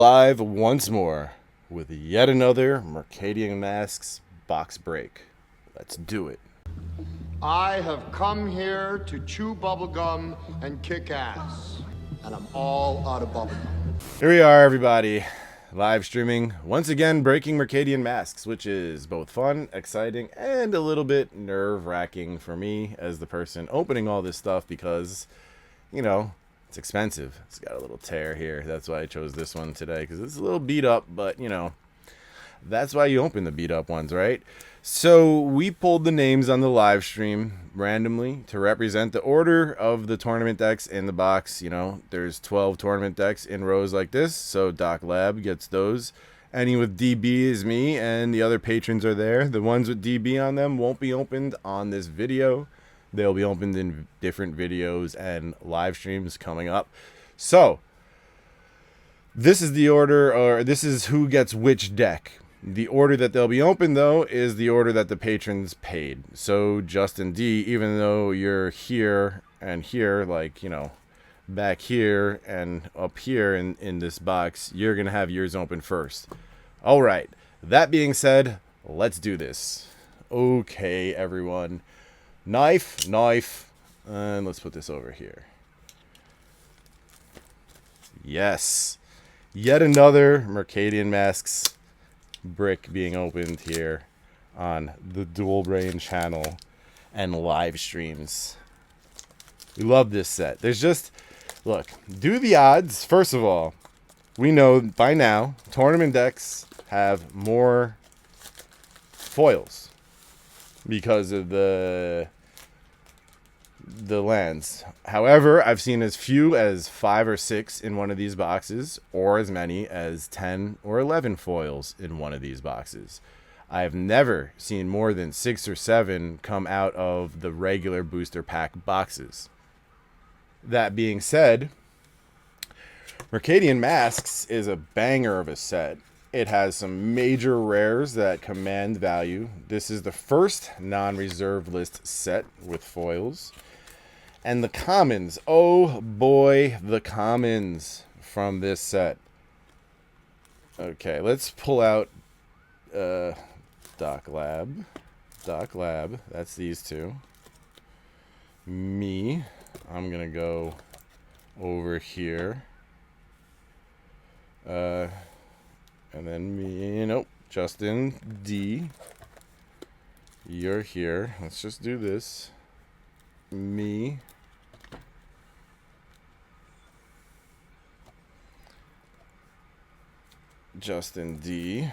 Live once more with yet another Mercadian Masques box break. Let's do it. I have come here to chew bubblegum and kick ass, and I'm all out of bubblegum. Here we are, everybody, live streaming once again, breaking Mercadian Masques, which is both fun, exciting, and a little bit nerve-wracking for me as the person opening all this stuff because, you know, it's expensive. It's got a little tear here. That's why I chose this one today, because it's a little beat up, but, you know, that's why you open the beat up ones, right? So we pulled the names on the live stream randomly to represent the order of the tournament decks in the box. You know, there's 12 tournament decks in rows like this, so Doc Lab gets those. Any with DB is me, and the other patrons are there. The ones with DB on them won't be opened on this video. They'll be opened in different videos and live streams coming up. So, this is the order, or this is who gets which deck. The order that they'll be opened, though, is the order that the patrons paid. So, Justin D, even though you're here and here, like, you know, back here and up here in this box, you're going to have yours open first. All right. That being said, let's do this. Okay, everyone. Knife, and let's put this over here. Yes. Yet another Mercadian Masques brick being opened here on the Dual Brain channel and live streams. We love this set. There's just, look, do the odds. First of all, we know by now tournament decks have more foils because of the lands. However, I've seen as few as 5 or 6 in one of these boxes, or as many as 10 or 11 foils in one of these boxes. I've never seen more than 6 or 7 come out of the regular booster pack boxes. That being said, Mercadian Masques is a banger of a set. It has some major rares that command value. This is the first non-reserve list set with foils. And the commons, oh boy, the commons from this set. Okay, let's pull out Doc Lab. Doc Lab, that's these two. Me, I'm going to go over here. And then me, nope, Justin D. You're here. Let's just do this. Me. Justin D.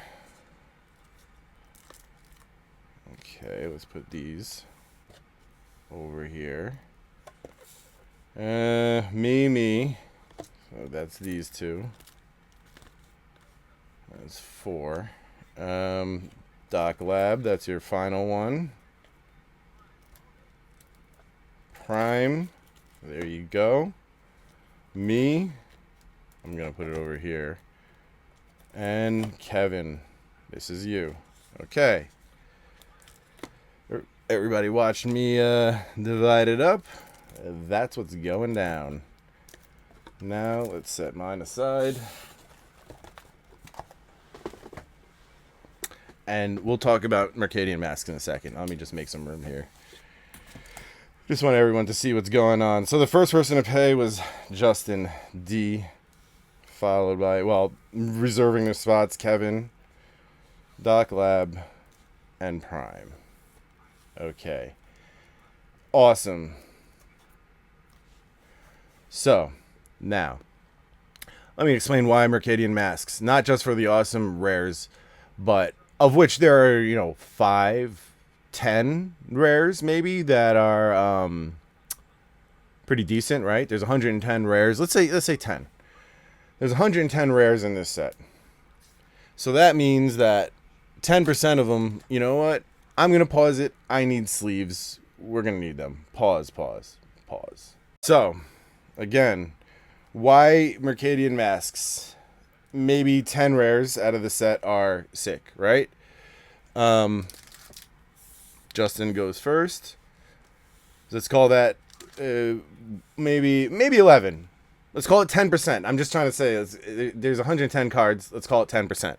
Okay, let's put these over here. Me. So that's these two. That's 4. Doc Lab, that's your final one. Prime, there you go. Me, I'm going to put it over here. And Kevin, this is you. Okay. Everybody watched me divide it up. That's what's going down. Now, let's set mine aside. And we'll talk about Mercadian Masques in a second. Let me just make some room here. Just want everyone to see what's going on. So the first person to pay was Justin D. Followed by, well, reserving their spots, Kevin, Doc Lab, and Prime. Okay. Awesome. So, now, let me explain why Mercadian Masques. Not just for the awesome rares, but of which there are, you know, 5, 10 rares maybe that are pretty decent, right? There's 110 rares. Let's say 10. There's 110 rares in this set. So that means that 10% of them, you know what? I'm going to pause it. I need sleeves. We're going to need them. Pause. So, again, why Mercadian Masques? Maybe 10 rares out of the set are sick, right? Justin goes first. Let's call that maybe 11. Let's call it 10%. I'm just trying to say there's 110 cards. Let's call it 10%.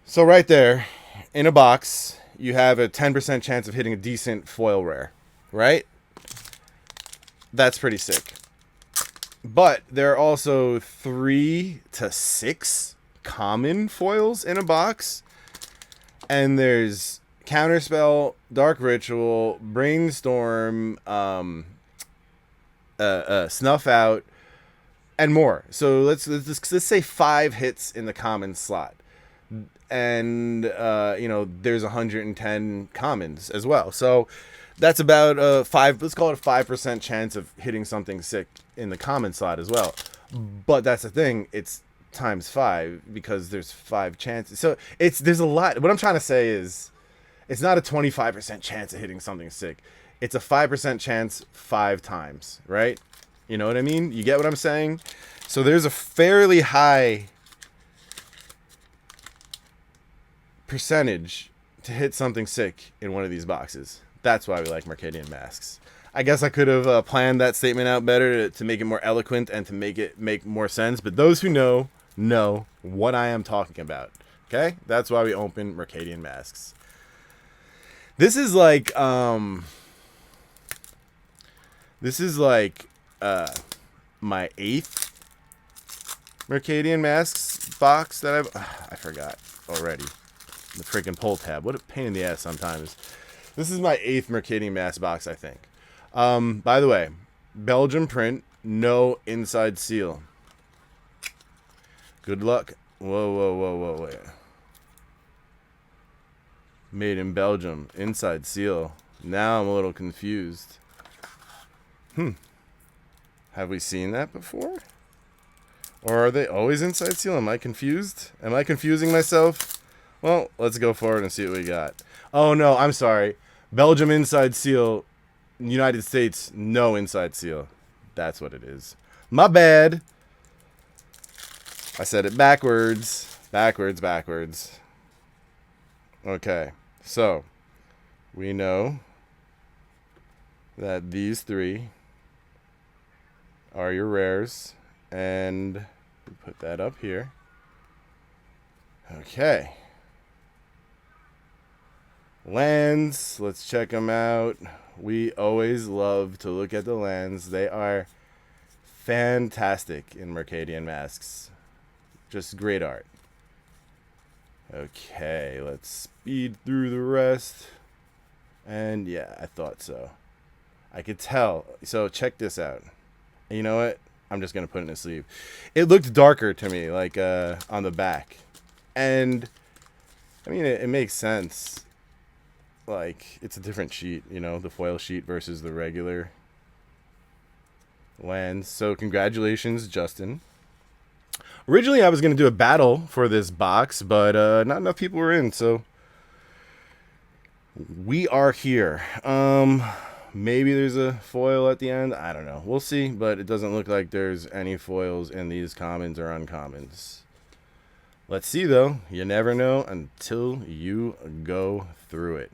So right there, in a box, you have a 10% chance of hitting a decent foil rare, right? That's pretty sick. But there are also 3 to 6 common foils in a box. And there's Counterspell, Dark Ritual, Brainstorm, Snuff Out, and more. So let's say 5 hits in the common slot. And, there's 110 commons as well. So that's about let's call it a 5% chance of hitting something sick in the common slot as well. But that's the thing, it's times 5 because there's 5 chances. So there's a lot. What I'm trying to say is it's not a 25% chance of hitting something sick. It's a 5% chance 5 times, right? You know what I mean? You get what I'm saying? So there's a fairly high percentage to hit something sick in one of these boxes. That's why we like Mercadian Masques. I guess I could have planned that statement out better to make it more eloquent and to make it make more sense. But those who know what I am talking about. Okay? That's why we open Mercadian Masques. This is like my 8th Mercadian Masques box that I forgot already. The freaking pull tab. What a pain in the ass sometimes. This is my 8th Mercadian Masques box, I think. By the way, Belgium print, no inside seal. Good luck. Whoa. Made in Belgium, inside seal. Now I'm a little confused. Have we seen that before? Or are they always inside seal? Am I confused? Am I confusing myself? Well, let's go forward and see what we got. Oh, no, I'm sorry. Belgium inside seal. United States, no inside seal. That's what it is. My bad. I said it backwards. Backwards. Okay, so we know that these 3 are your rares. And we put that up here. Okay. Lands, let's check them out. We always love to look at the lands. They are fantastic in Mercadian Masques. Just great art. Okay, let's speed through the rest. And yeah, I thought so. I could tell. So check this out. You know what? I'm just going to put it in a sleeve. It looked darker to me, like on the back. And, I mean, it makes sense. Like, it's a different sheet, the foil sheet versus the regular lands. So, congratulations, Justin. Originally, I was going to do a battle for this box, but not enough people were in, so we are here. Maybe there's a foil at the end. I don't know. We'll see, but it doesn't look like there's any foils in these commons or uncommons. Let's see, though. You never know until you go through it.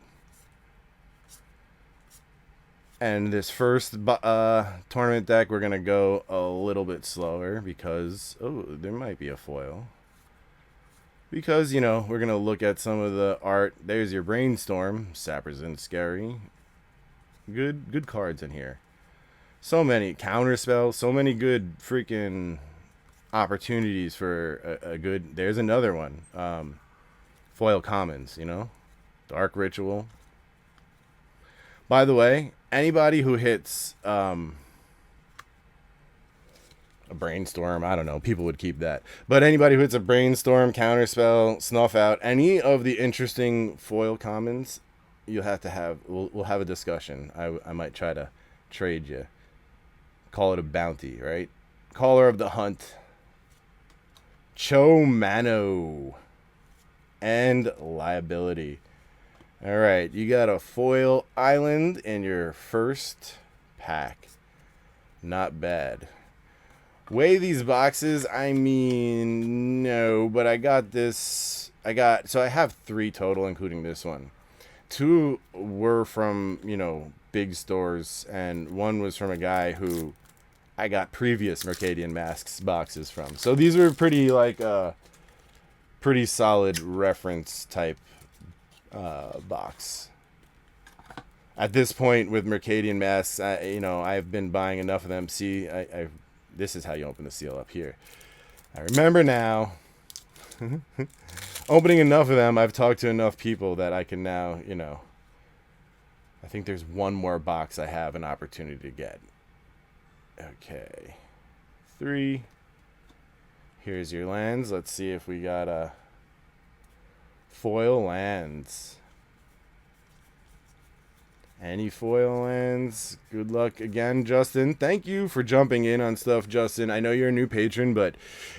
And this first tournament deck, we're going to go a little bit slower because, there might be a foil. Because, we're going to look at some of the art. There's your Brainstorm, Sappers and Scary. Good cards in here. So many. Counterspell, so many good freaking opportunities for a good... There's another one. Foil commons, Dark Ritual. By the way, anybody who hits a Brainstorm, I don't know, people would keep that. But anybody who hits a Brainstorm, Counterspell, Snuff Out, any of the interesting foil commons, you'll have to have, we'll have a discussion. I might try to trade you. Call it a bounty, right? Caller of the Hunt. Chomano. And Liability. All right, you got a foil island in your first pack. Not bad. Weigh these boxes, I mean, no, but I got this. So I have 3 total, including this one. 2 were from, big stores, and 1 was from a guy who I got previous Mercadian Masques boxes from. So these are pretty like pretty solid reference type box. At this point with Mercadian Masques, I've been buying enough of them. See, this is how you open the seal up here. I remember now. Opening enough of them, I've talked to enough people that I can now, I think there's one more box I have an opportunity to get. Okay. 3. Here's your lands. Let's see if we got a foil lands. Any foil lands? Good luck again, Justin. Thank you for jumping in on stuff, Justin. I know you're a new patron, but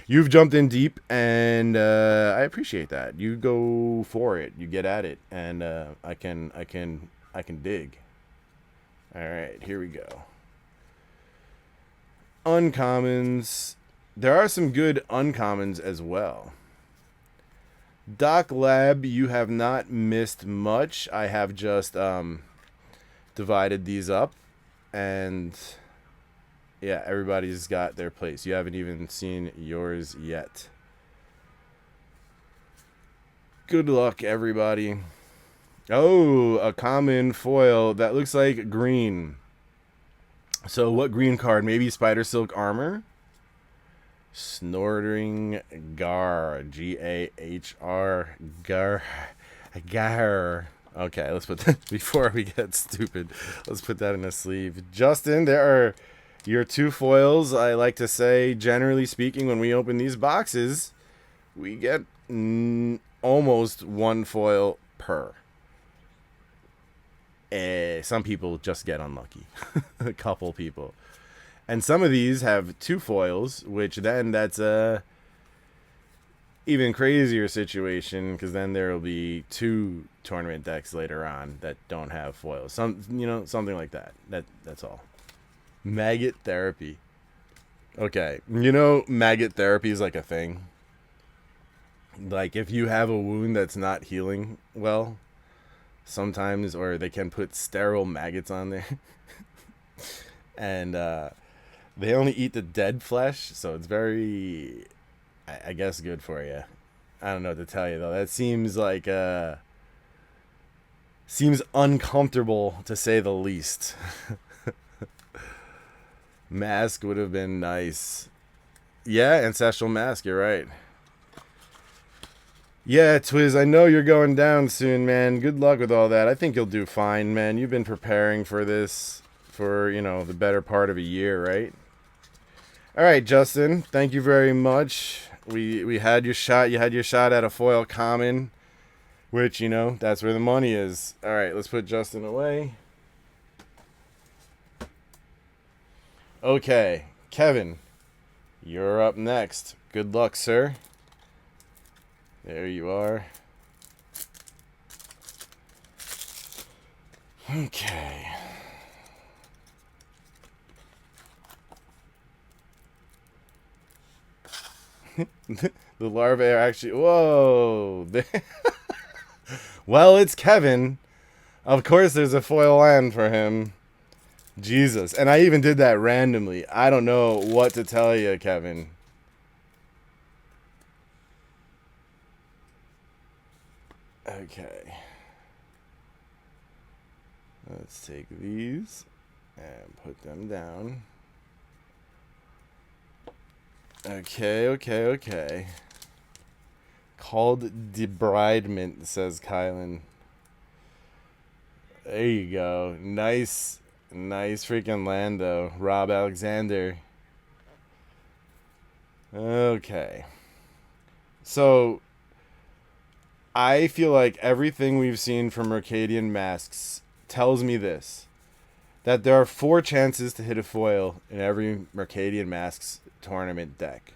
you've jumped in deep, and I appreciate that. You go for it. You get at it, and I can dig. All right, here we go. Uncommons. There are some good uncommons as well. Doc Lab, you have not missed much. I have just divided these up, and yeah, everybody's got their place. You haven't even seen yours yet. Good luck, everybody. Oh, a common foil that looks like green. So what green card? Maybe Spider Silk Armor? Snorting Gar. G-A-H-R. Gar. Okay, let's put that, before we get stupid, let's put that in a sleeve. Justin, there are your 2 foils. I like to say, generally speaking, when we open these boxes, we get almost 1 foil per. Some people just get unlucky. A couple people. And some of these have 2 foils, which then that's a even crazier situation, because then there will be 2 tournament decks later on that don't have foils. Something like that. That's all. Maggot therapy. Okay, maggot therapy is like a thing. Like if you have a wound that's not healing well, sometimes, or they can put sterile maggots on there, and they only eat the dead flesh, so it's very, I guess, good for you. I don't know what to tell you, though. That seems like seems uncomfortable, to say the least. Mask would have been nice. Yeah, Ancestral Mask, you're right. Yeah, Twiz, I know you're going down soon, man. Good luck with all that. I think you'll do fine, man. You've been preparing for this for, the better part of a year, right? All right, Justin, thank you very much. We had your shot. You had your shot at a foil common, which, that's where the money is. All right, let's put Justin away. Okay, Kevin, you're up next. Good luck, sir. There you are. Okay. The larvae are actually... Whoa! Well, it's Kevin. Of course there's a foil land for him. Jesus. And I even did that randomly. I don't know what to tell you, Kevin. Okay. Let's take these and put them down. Okay. Called debridement, says Kylan. There you go. Nice freaking land, though. Rob Alexander. Okay. So, I feel like everything we've seen from Mercadian Masques tells me this. That there are 4 chances to hit a foil in every Mercadian Masques tournament deck.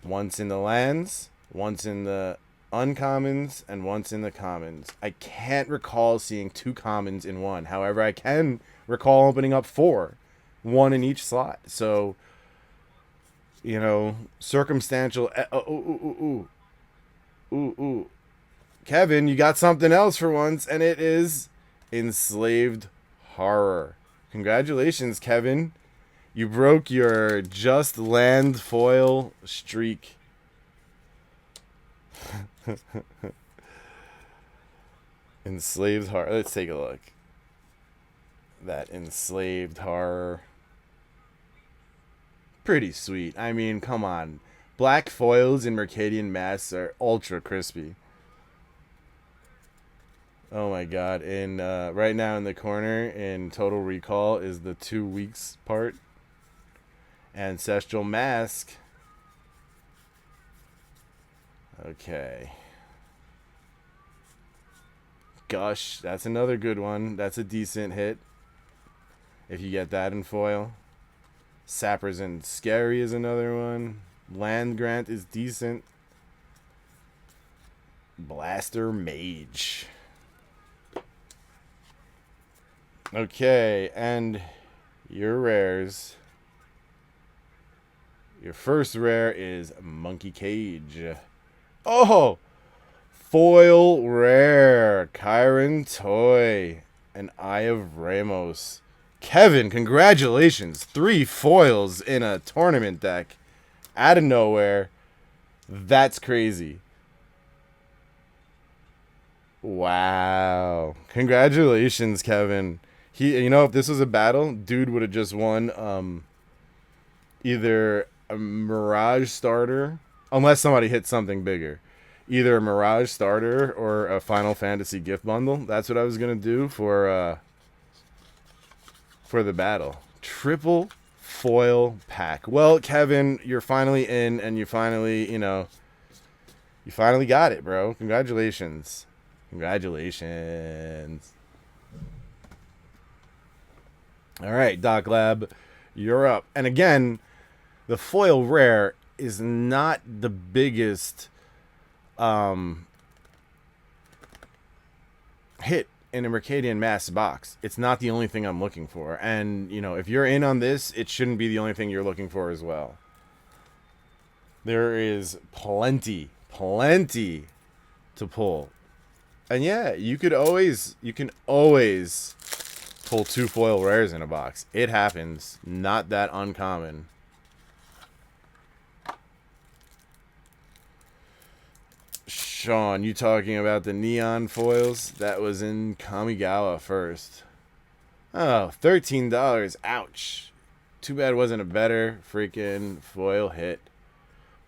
Once in the lands, once in the uncommons, and once in the commons. I can't recall seeing 2 commons in one. However, I can recall opening up 4. 1 in each slot. So, circumstantial... Ooh. Kevin, you got something else for once, and it is Enslaved Horror. Congratulations, Kevin. You broke your just land foil streak. Enslaved horror. Let's take a look. That enslaved horror. Pretty sweet. I mean, come on. Black foils in Mercadian Masques are ultra crispy. Oh my god. In right now in the corner in Total Recall is the 2 weeks part. Ancestral Masque. Okay. Gush, that's another good one. That's a decent hit. If you get that in foil. Sappers and Scary is another one. Land Grant is decent. Blaster Mage. Okay, and your rares. Your first rare is Monkey Cage. Oh! Foil rare. Chiron Toy. An Eye of Ramos. Kevin, congratulations. 3 foils in a tournament deck. Out of nowhere. That's crazy. Wow. Congratulations, Kevin. You know, if this was a battle, dude would have just won either a Mirage starter, unless somebody hit something bigger. Either a Mirage starter or a Final Fantasy gift bundle. That's what I was going to do for the battle. Triple foil pack. Well, Kevin, you're finally in, and you finally, you finally got it, bro. Congratulations. Congratulations. All right, Doc Lab, you're up. And again, the foil rare is not the biggest hit in a Mercadian Masques box. It's not the only thing I'm looking for. And, if you're in on this, it shouldn't be the only thing you're looking for as well. There is plenty to pull. And yeah, you can always pull 2 foil rares in a box. It happens. Not that uncommon. Sean, you talking about the neon foils? That was in Kamigawa first. Oh, $13. Ouch. Too bad it wasn't a better freaking foil hit.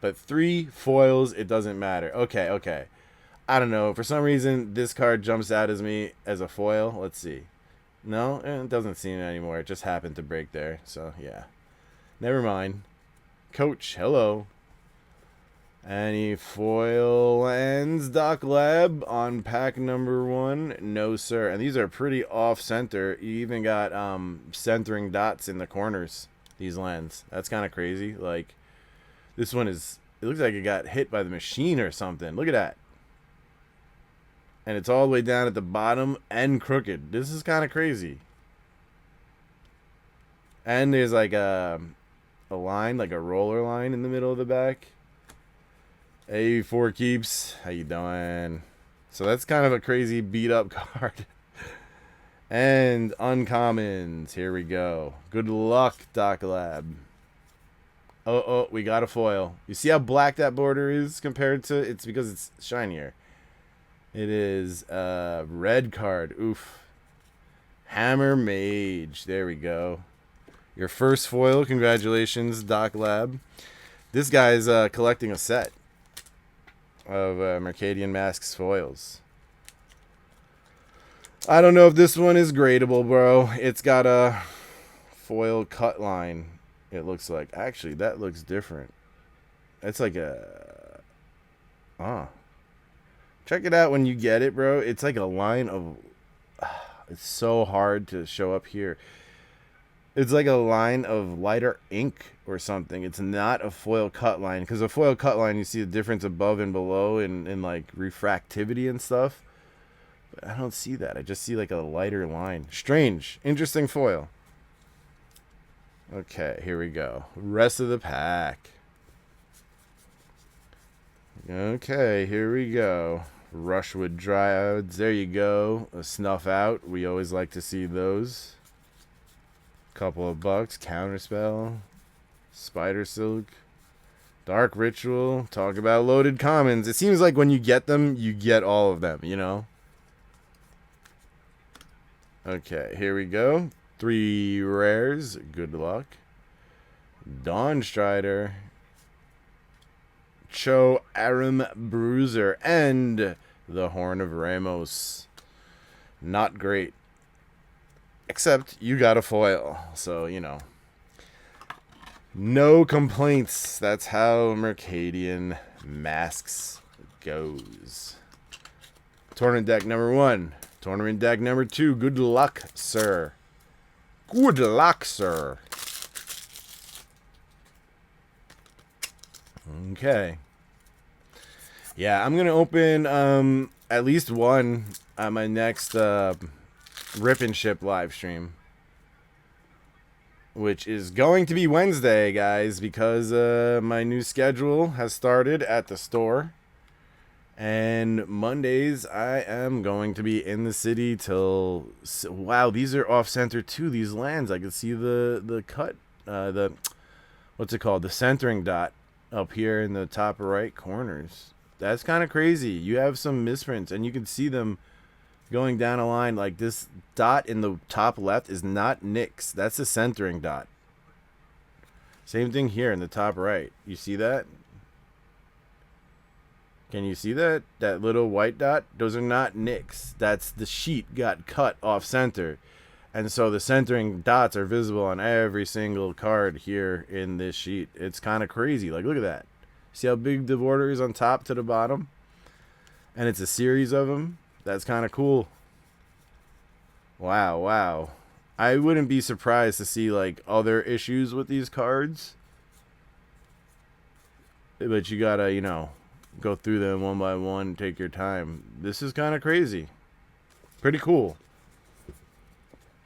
But 3 foils, it doesn't matter. Okay. I don't know. For some reason, this card jumps out as me as a foil. Let's see. No, it doesn't seem anymore. It just happened to break there. So, yeah. Never mind. Coach, hello. Any foil lands, Doc Lab, on pack number 1? No, sir. And these are pretty off-center. You even got centering dots in the corners, these lands. That's kind of crazy. Like, this one is... It looks like it got hit by the machine or something. Look at that. And it's all the way down at the bottom and crooked. This is kind of crazy. And there's like a line, like a roller line in the middle of the back. Hey, 4 keeps. How you doing? So that's kind of a crazy beat up card. And uncommons. Here we go. Good luck, Doc Lab. Oh, we got a foil. You see how black that border is compared to... It's because it's shinier. It is a red card. Oof. Hammer Mage. There we go. Your first foil. Congratulations, Doc Lab. This guy's collecting a set of Mercadian Masques foils. I don't know if this one is gradable, bro. It's got a foil cut line, it looks like. Actually, that looks different. It's like a... Check it out when you get it, bro. It's like a line of... It's so hard to show up here. It's like a line of lighter ink or something. It's not a foil cut line. Because a foil cut line, you see the difference above and below in like refractivity and stuff. But I don't see that. I just see like a lighter line. Strange. Interesting foil. Okay, here we go. Rest of the pack. Okay, here we go. Rushwood Dryads. There you go. A snuff out. We always like to see those. Couple of bucks. Counterspell. Spider Silk. Dark Ritual. Talk about loaded commons. It seems like when you get them, you get all of them, you know? Okay, here we go. 3 rares. Good luck. Dawn Strider. Cho Aram Bruiser. And the Horn of Ramos. Not great. Except you got a foil. So, you know. No complaints. That's how Mercadian Masques goes. Tournament deck number 1. Tournament deck number 2. Good luck, sir. Good luck, sir. Okay. Yeah, I'm going to open at least one on my next Rip and Ship live stream, which is going to be Wednesday, guys, because my new schedule has started at the store. And Mondays, I am going to be in the city till... Wow, these are off-center too, these lands. I can see the cut, what's it called? The centering dot up here in the top right corners. That's kind of crazy. You have some misprints, and you can see them going down a line. Like this dot in the top left is not Nyx. That's a centering dot. Same thing here in the top right. You see that? Can you see that? That little white dot? Those are not Nyx. That's the sheet got cut off center. And so the centering dots are visible on every single card here in this sheet. It's kind of crazy. Like, look at that. See how big the border is on top to the bottom? And it's a series of them. That's kind of cool. Wow, wow. I wouldn't be surprised to see, like, other issues with these cards. But you gotta, you know, go through them one by one, take your time. This is kind of crazy. Pretty cool.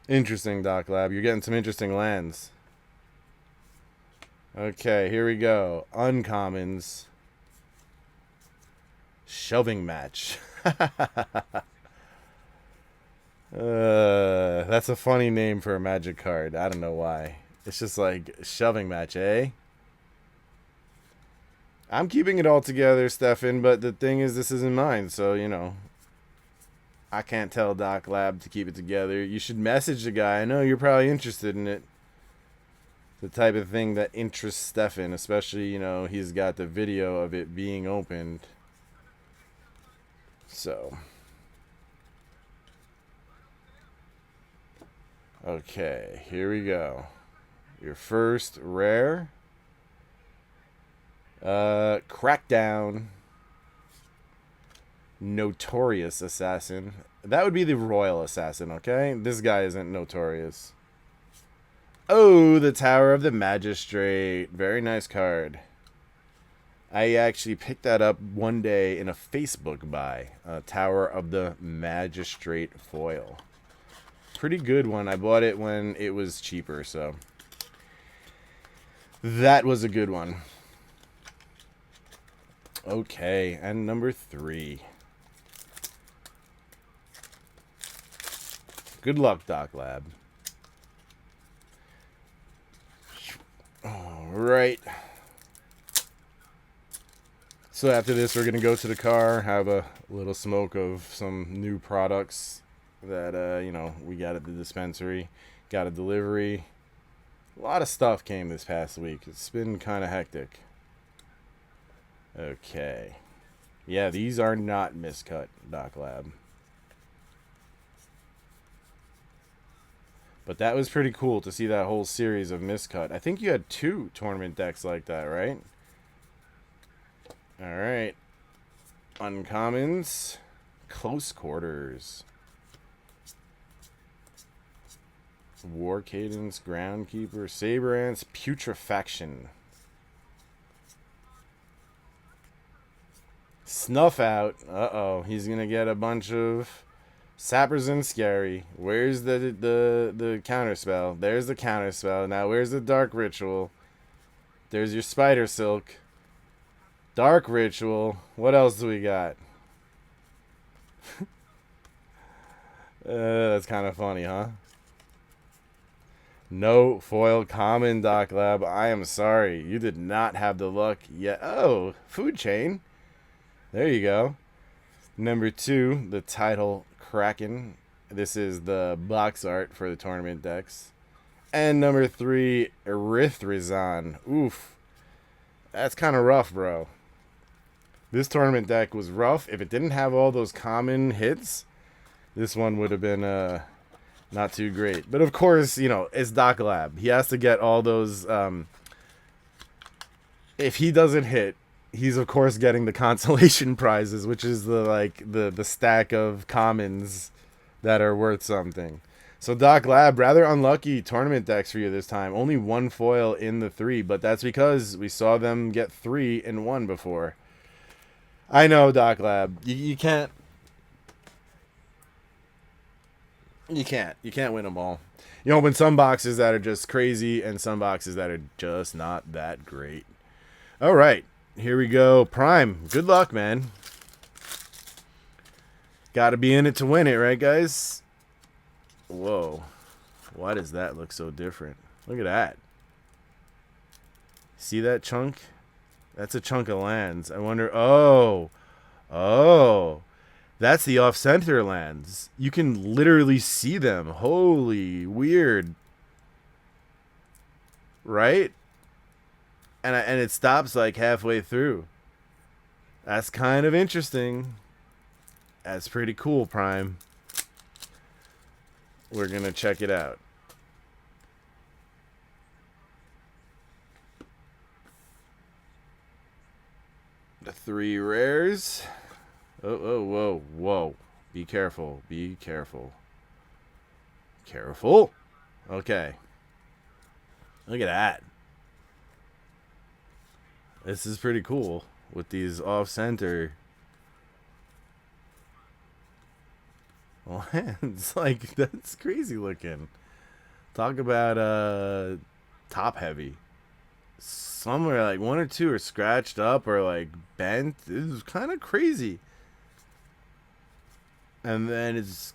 Interesting, Doc Lab. You're getting some interesting lands. Okay, here we go. Uncommons. Shelving match. That's a funny name for a Magic card. I don't know why. It's just like shelving match, eh? I'm keeping it all together, Stefan, but the thing is, this isn't mine, so, you know, I can't tell Doc Lab to keep it together. You should message the guy. I know you're probably interested in it. The type of thing that interests Stefan, especially, you know, he's got the video of it being opened. So. Okay, here we go. Your first rare. Crackdown. Notorious Assassin. That would be the Royal Assassin, okay? This guy isn't notorious. Oh, the Tower of the Magistrate. Very nice card. I actually picked that up one day in a Facebook buy. Tower of the Magistrate foil. Pretty good one. I bought it when it was cheaper, so that was a good one. Okay, and number 3. Good luck, Doc Lab. All right. So after this, we're going to go to the car, have a little smoke of some new products that, you know, we got at the dispensary. Got a delivery. A lot of stuff came this past week. It's been kind of hectic. Okay. Yeah, these are not miscut, Doc Lab. But that was pretty cool to see that whole series of miscut. I think you had 2 tournament decks like that, right? Alright. Uncommons. Close Quarters. War Cadence, Groundkeeper, Saber Ants, Putrefaction. Snuff Out. Uh-oh. He's going to get a bunch of Sappers and Scary. Where's the counterspell? There's the counterspell. Now where's the Dark Ritual? There's your Spider Silk. Dark Ritual. What else do we got? That's kind of funny, huh? No foil common, Doc Lab. I am sorry. You did not have the luck yet. Oh, food chain. There you go. Number 2, the title Kraken. This is the box art for the tournament decks. And number 3, Erythrazon. Oof. That's kind of rough, bro. This tournament deck was rough. If it didn't have all those common hits, this one would have been not too great. But of course, you know, it's Doc Lab. He has to get all those. If he doesn't hit, he's of course getting the consolation prizes, which is the stack of commons that are worth something. So Doc Lab, rather unlucky tournament decks for you this time. Only 1 foil in the 3, but that's because we saw them get 3 in 1 before. I know, Doc Lab. You can't. You can't win them all. You open some boxes that are just crazy and some boxes that are just not that great. All right, here we go. Prime, good luck, man. Got to be in it to win it, right, guys? Whoa. Why does that look so different? Look at that. See that chunk? That's a chunk of lands. I wonder... Oh. That's the off-center lands. You can literally see them. Holy weird. Right? And it stops like halfway through. That's kind of interesting. That's pretty cool, Prime. We're going to check it out. The 3 rares. Whoa. Be careful. Be careful. Careful. Okay. Look at that. This is pretty cool with these off-center lands. Like, that's crazy looking. Talk about top heavy. Somewhere like 1 or 2 are scratched up or like bent. It was kind of crazy. And then it's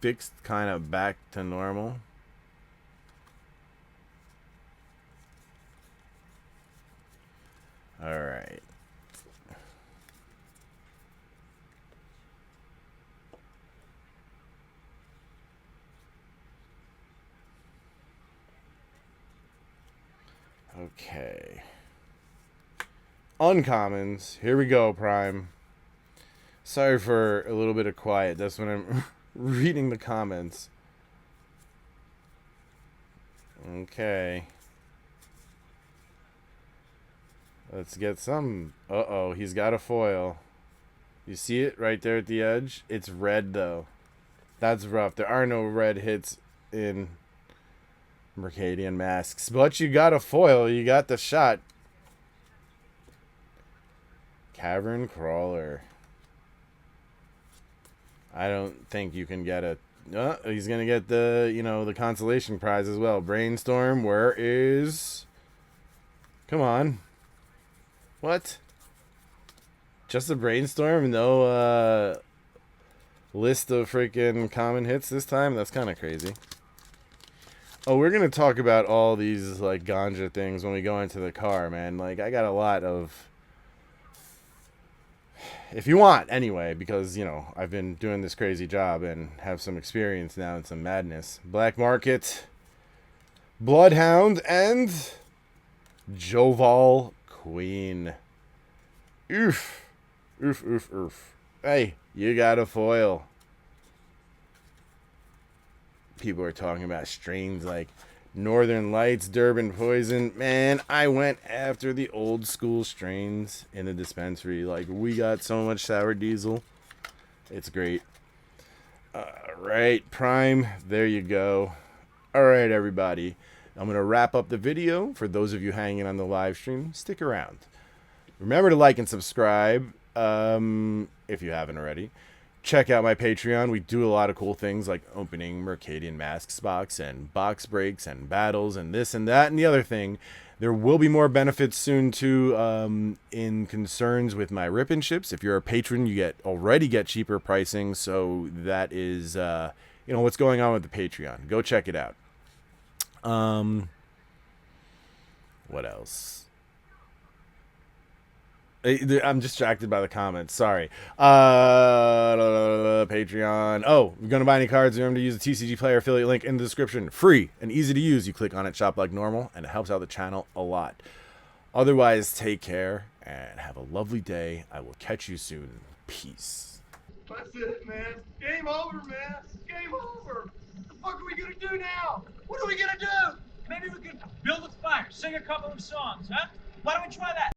fixed kind of back to normal. All right. Okay. Uncommons. Here we go, Prime. Sorry for a little bit of quiet. That's when I'm reading the comments. Okay. Let's get some. Uh-oh, he's got a foil. You see it right there at the edge? It's red, though. That's rough. There are no red hits in Mercadian Masques. But you got a foil. You got the shot. Cavern Crawler. I don't think you can get a... he's going to get the, the consolation prize as well. Brainstorm, where is... Come on. What? Just a brainstorm? No list of freaking common hits this time? That's kind of crazy. Oh, we're going to talk about all these, like, ganja things when we go into the car, man. Like, I got a lot of... If you want, anyway, because, I've been doing this crazy job and have some experience now and some madness. Black Market, Bloodhound, and Joval Queen. Oof. Oof. Hey, you got a foil. People are talking about strains like Northern Lights, Durban Poison. Man, I went after the old school strains in the dispensary. Like, we got so much sour diesel. It's great. Alright, Prime. There you go. Alright, everybody. I'm going to wrap up the video. For those of you hanging on the live stream, stick around. Remember to like and subscribe if you haven't already. Check out my Patreon. We do a lot of cool things like opening Mercadian Masques box and box breaks and battles and this and that and the other thing. There will be more benefits soon too in concerns with my rip and ships. If you're a patron, you already get cheaper pricing. So that is what's going on with the Patreon. Go check it out. What else? I'm distracted by the comments. Sorry. Patreon. Oh, you're going to buy any cards? Remember to use the TCG Player affiliate link in the description. Free and easy to use. You click on it, shop like normal, and it helps out the channel a lot. Otherwise, take care and have a lovely day. I will catch you soon. Peace. That's it, man. Game over, man. Game over. What the fuck are we gonna do now? What are we gonna do? Maybe we could build a fire, sing a couple of songs, huh? Why don't we try that?